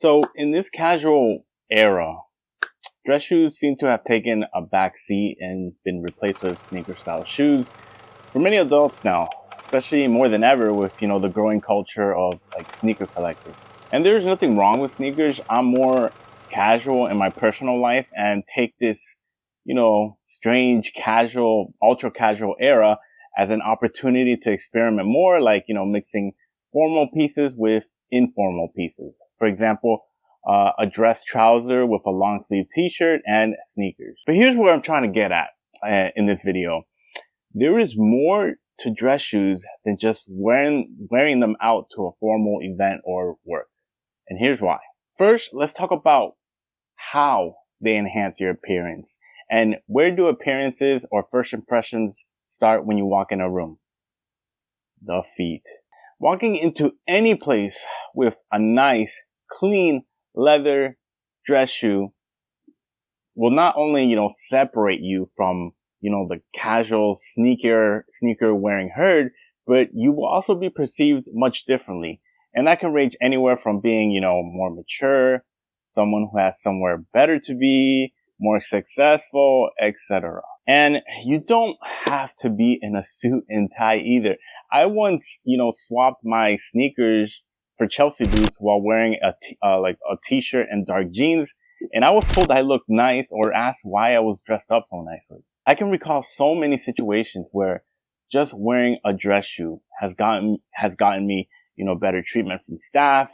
So in this casual era, dress shoes seem to have taken a back seat and been replaced with sneaker style shoes for many adults now, especially more than ever with, the growing culture of like sneaker collecting. And there's nothing wrong with sneakers. I'm more casual in my personal life and take this, strange casual, ultra casual era as an opportunity to experiment more, like, mixing formal pieces with informal pieces. For example, a dress trouser with a long sleeve t-shirt and sneakers. But here's where I'm trying to get at in this video. There is more to dress shoes than just wearing them out to a formal event or work. And here's why. First, let's talk about how they enhance your appearance. And where do appearances or first impressions start when you walk in a room? The feet. Walking into any place with a nice, clean leather dress shoe will not only, separate you from, the casual sneaker wearing herd, but you will also be perceived much differently. And that can range anywhere from being, more mature, someone who has somewhere better to be, more successful, etc. And you don't have to be in a suit and tie either. I once, swapped my sneakers for Chelsea boots while wearing a t-shirt and dark jeans. And I was told I looked nice or asked why I was dressed up so nicely. I can recall so many situations where just wearing a dress shoe has gotten me, better treatment from staff,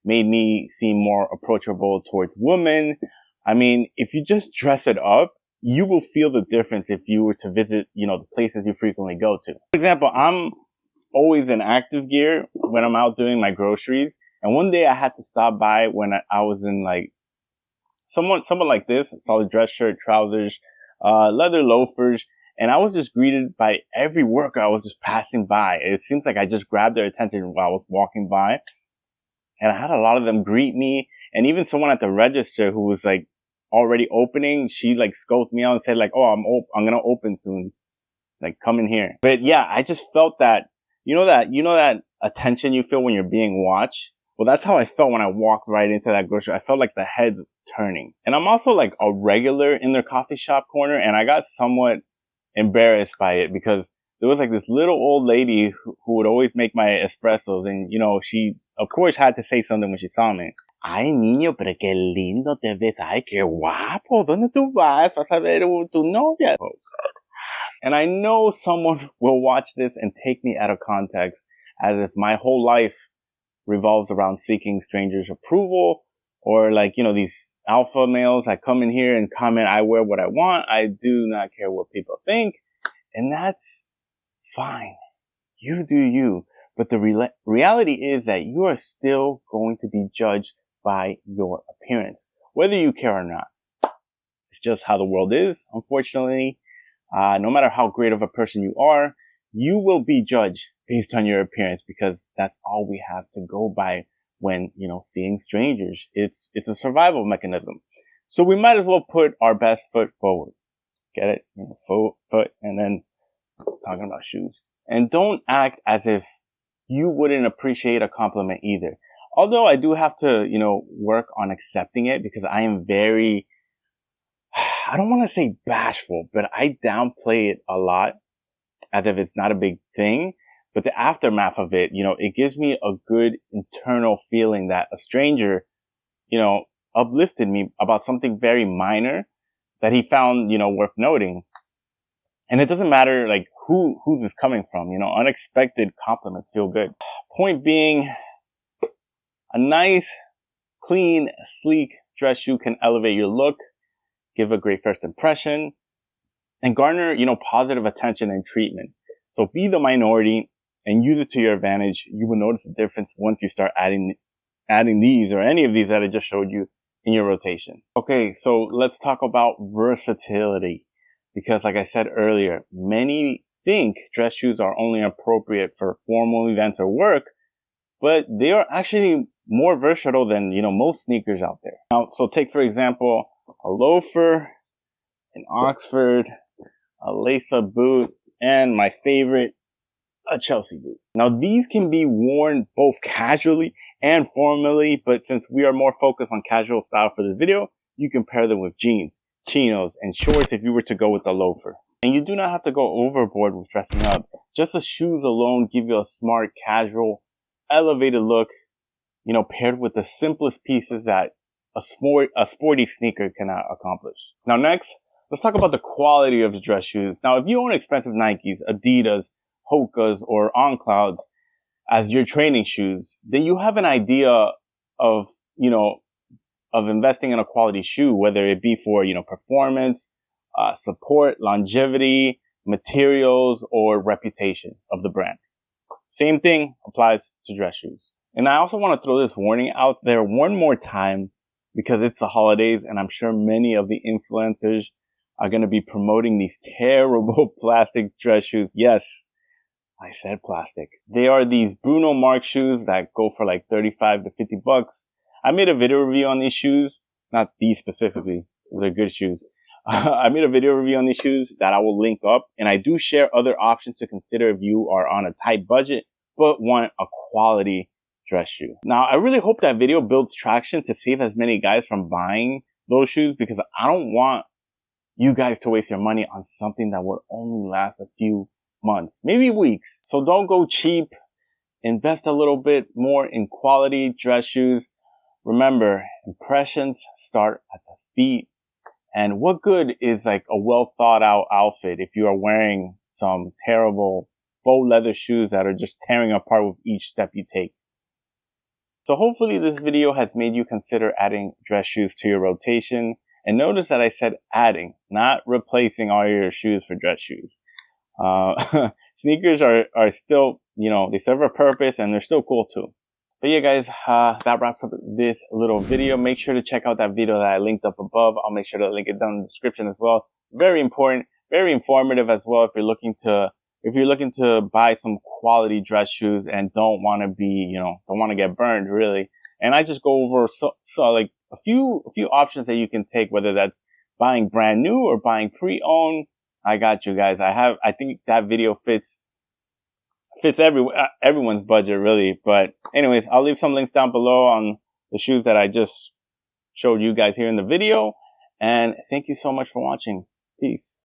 made me seem more approachable towards women. I mean, if you just dress it up, you will feel the difference if you were to visit, the places you frequently go to. For example, I'm always in active gear when I'm out doing my groceries. And one day I had to stop by when I was in like someone like this, solid dress shirt, trousers, leather loafers. And I was just greeted by every worker I was just passing by. It seems like I just grabbed their attention while I was walking by. And I had a lot of them greet me. And even someone at the register who was like already opening, she like scoped me out and said like, oh, I'm going to open soon. Like, come in here. But yeah, I just felt that, that attention you feel when you're being watched. Well, that's how I felt when I walked right into that grocery. I felt like the head's turning. And I'm also like a regular in their coffee shop corner. And I got somewhat embarrassed by it because there was like this little old lady who would always make my espressos. And, she, of course, had to say something when she saw me. Ay, niño, pero qué lindo te ves. Ay, qué guapo. ¿Dónde tú vas? Vas a ver tu novia. Oh, God. And I know someone will watch this and take me out of context as if my whole life revolves around seeking strangers' approval or like, these alpha males that come in here and comment, I wear what I want. I do not care what people think. And that's fine. You do you. But the reality is that you are still going to be judged by your appearance, whether you care or not. It's just how the world is, unfortunately. No matter how great of a person you are, you will be judged based on your appearance because that's all we have to go by when, seeing strangers. It's a survival mechanism. So we might as well put our best foot forward. Get it? Foot, and then talking about shoes. And don't act as if you wouldn't appreciate a compliment either. Although I do have to, work on accepting it because I am very, I don't want to say bashful, but I downplay it a lot as if it's not a big thing. But the aftermath of it, it gives me a good internal feeling that a stranger, uplifted me about something very minor that he found, worth noting. And it doesn't matter like who's this coming from, unexpected compliments feel good. Point being, a nice, clean, sleek dress shoe can elevate your look, give a great first impression, and garner, positive attention and treatment. So be the minority and use it to your advantage. You will notice the difference once you start adding these or any of these that I just showed you in your rotation. Okay, so let's talk about versatility. Because like I said earlier, many think dress shoes are only appropriate for formal events or work, but they are actually more versatile than, most sneakers out there. Now, so take, for example, a loafer, an Oxford, a lace-up boot, and my favorite, a Chelsea boot. Now, these can be worn both casually and formally, but since we are more focused on casual style for this video, you can pair them with jeans, chinos, and shorts if you were to go with a loafer. And you do not have to go overboard with dressing up. Just the shoes alone give you a smart, casual, elevated look, you know, paired with the simplest pieces that a sporty sneaker cannot accomplish. Now next, let's talk about the quality of the dress shoes. Now, if you own expensive Nikes, Adidas, Hokas, or On Clouds as your training shoes, then you have an idea of, you know, of investing in a quality shoe, whether it be for, you know, performance, support, longevity, materials, or reputation of the brand. Same thing applies to dress shoes. And I also want to throw this warning out there one more time because it's the holidays and I'm sure many of the influencers are going to be promoting these terrible plastic dress shoes. Yes, I said plastic. They are these Bruno Mars shoes that go for like 35 to 50 bucks. I made a video review on these shoes, not these specifically. They're good shoes. I made a video review on these shoes that I will link up, and I do share other options to consider if you are on a tight budget but want a quality dress shoe. Now, I really hope that video builds traction to save as many guys from buying those shoes because I don't want you guys to waste your money on something that would only last a few months, maybe weeks. So don't go cheap. Invest a little bit more in quality dress shoes. Remember, impressions start at the feet. And what good is like a well thought out outfit if you are wearing some terrible faux leather shoes that are just tearing apart with each step you take? So hopefully this video has made you consider adding dress shoes to your rotation. And notice that I said adding, not replacing all your shoes for dress shoes. Sneakers are still, you know, they serve a purpose and they're still cool too. But yeah, guys, that wraps up this little video. Make sure to check out that video that I linked up above. I'll make sure to link it down in the description as well. Very important, very informative as well if you're looking to buy some quality dress shoes and don't want to be, you know, don't want to get burned really. And I just go over so like a few options that you can take, whether that's buying brand new or buying pre-owned. I got you guys. I think that video fits everyone's budget really. But anyways, I'll leave some links down below on the shoes that I just showed you guys here in the video. And thank you so much for watching. Peace.